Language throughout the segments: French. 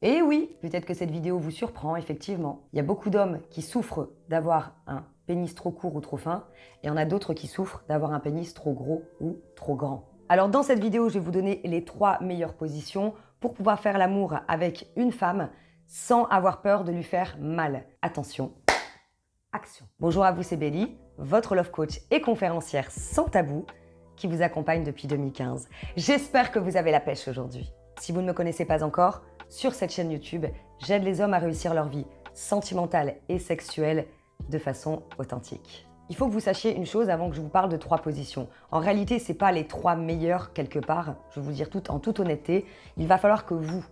Et oui, peut-être que cette vidéo vous surprend, effectivement. Il y a beaucoup d'hommes qui souffrent d'avoir un pénis trop court ou trop fin, et on a d'autres qui souffrent d'avoir un pénis trop gros ou trop grand. Alors dans cette vidéo, je vais vous donner les 3 meilleures positions pour pouvoir faire l'amour avec une femme sans avoir peur de lui faire mal. Attention, action. Bonjour à vous, c'est Bélie, votre love coach et conférencière sans tabou qui vous accompagne depuis 2015. J'espère que vous avez la pêche aujourd'hui. Si vous ne me connaissez pas encore, sur cette chaîne YouTube, j'aide les hommes à réussir leur vie sentimentale et sexuelle de façon authentique. Il faut que vous sachiez une chose avant que je vous parle de 3 positions. En réalité, ce n'est pas les 3 meilleures quelque part, je vais vous dire tout en toute honnêteté. Il va falloir que vous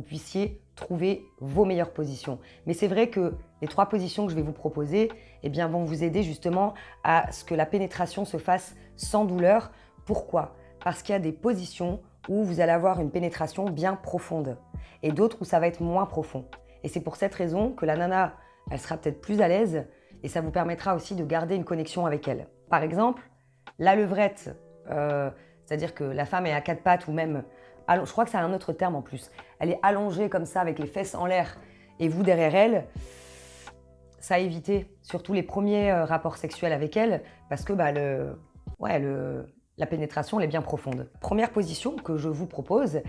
puissiez trouver vos meilleures positions. Mais c'est vrai que les 3 positions que je vais vous proposer vont vous aider justement à ce que la pénétration se fasse sans douleur. Pourquoi? Parce qu'il y a des positions où vous allez avoir une pénétration bien profonde et d'autres où ça va être moins profond. Et c'est pour cette raison que la nana, elle sera peut-être plus à l'aise et ça vous permettra aussi de garder une connexion avec elle. Par exemple, la levrette, c'est-à-dire que la femme est à 4 pattes ou même, je crois que ça a un autre terme en plus, elle est allongée comme ça avec les fesses en l'air et vous derrière elle, ça a évité, surtout les premiers rapports sexuels avec elle, parce que la pénétration elle est bien profonde. Première position que je vous propose,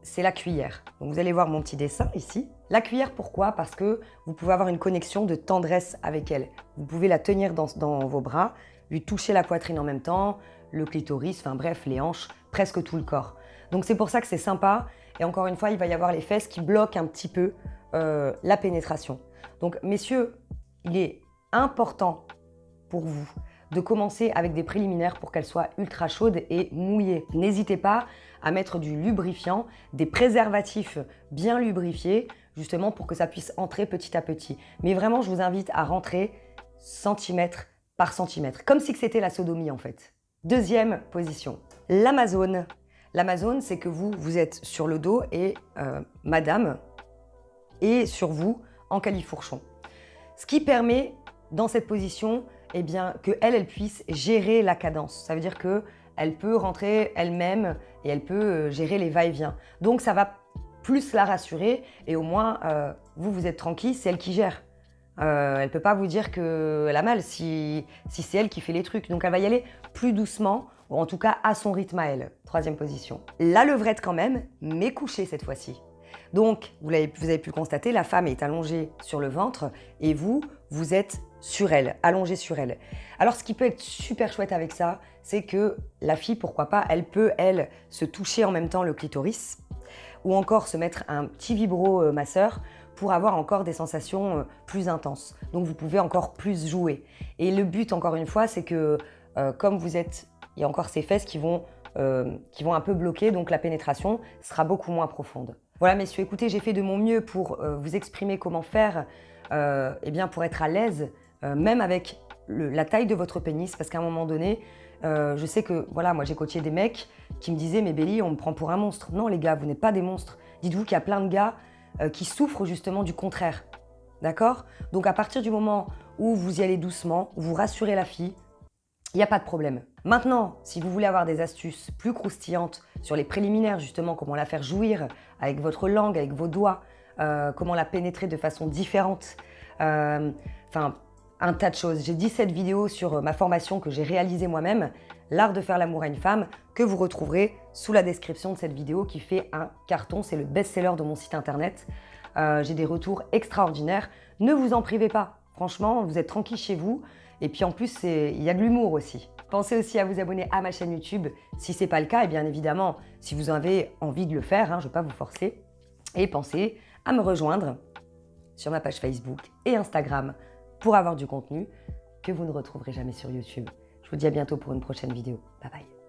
c'est la cuillère. Donc vous allez voir mon petit dessin ici. La cuillère, pourquoi? Parce que vous pouvez avoir une connexion de tendresse avec elle. Vous pouvez la tenir dans vos bras, lui toucher la poitrine en même temps, le clitoris, enfin bref, les hanches, presque tout le corps. Donc c'est pour ça que c'est sympa. Et encore une fois, il va y avoir les fesses qui bloquent un petit peu la pénétration. Donc messieurs, il est important pour vous de commencer avec des préliminaires pour qu'elles soient ultra chaudes et mouillées. N'hésitez pas à mettre du lubrifiant, des préservatifs bien lubrifiés, justement pour que ça puisse entrer petit à petit. Mais vraiment, je vous invite à rentrer centimètre par centimètre, comme si c'était la sodomie en fait. Deuxième position, l'Amazone. L'Amazone, c'est que vous êtes sur le dos et madame est sur vous en califourchon. Ce qui permet, dans cette position, qu'elle puisse gérer la cadence. Ça veut dire qu'elle peut rentrer elle-même et elle peut gérer les va-et-vient. Donc ça va plus la rassurer et au moins vous êtes tranquille, c'est elle qui gère. Elle ne peut pas vous dire qu'elle a mal si c'est elle qui fait les trucs. Donc elle va y aller plus doucement, ou en tout cas à son rythme à elle. Troisième position. La levrette quand même, mais couchée cette fois-ci. Donc vous avez pu le constater, la femme est allongée sur le ventre et vous êtes sur elle, allongée sur elle. Alors ce qui peut être super chouette avec ça, c'est que la fille, pourquoi pas, elle peut, se toucher en même temps le clitoris ou encore se mettre un petit vibro masseur pour avoir encore des sensations plus intenses. Donc vous pouvez encore plus jouer. Et le but, encore une fois, c'est que comme il y a encore ces fesses qui vont un peu bloquer, donc la pénétration sera beaucoup moins profonde. Voilà messieurs, écoutez, j'ai fait de mon mieux pour vous exprimer comment faire pour être à l'aise, même avec la taille de votre pénis, parce qu'à un moment donné, je sais que, voilà, moi j'ai coaché des mecs qui me disaient « mais Bélie, on me prend pour un monstre ». Non les gars, vous n'êtes pas des monstres. Dites-vous qu'il y a plein de gars qui souffrent justement du contraire, d'accord? Donc à partir du moment où vous y allez doucement, où vous rassurez la fille, il n'y a pas de problème. Maintenant, si vous voulez avoir des astuces plus croustillantes sur les préliminaires, justement, comment la faire jouir avec votre langue, avec vos doigts, comment la pénétrer de façon différente, un tas de choses. J'ai 17 vidéos sur ma formation que j'ai réalisée moi-même, l'art de faire l'amour à une femme, que vous retrouverez sous la description de cette vidéo qui fait un carton. C'est le best-seller de mon site internet. J'ai des retours extraordinaires. Ne vous en privez pas. Franchement, vous êtes tranquille chez vous. Et puis en plus, il y a de l'humour aussi. Pensez aussi à vous abonner à ma chaîne YouTube si ce n'est pas le cas. Et bien évidemment, si vous avez envie de le faire, je ne vais pas vous forcer. Et pensez à me rejoindre sur ma page Facebook et Instagram pour avoir du contenu que vous ne retrouverez jamais sur YouTube. Je vous dis à bientôt pour une prochaine vidéo. Bye bye.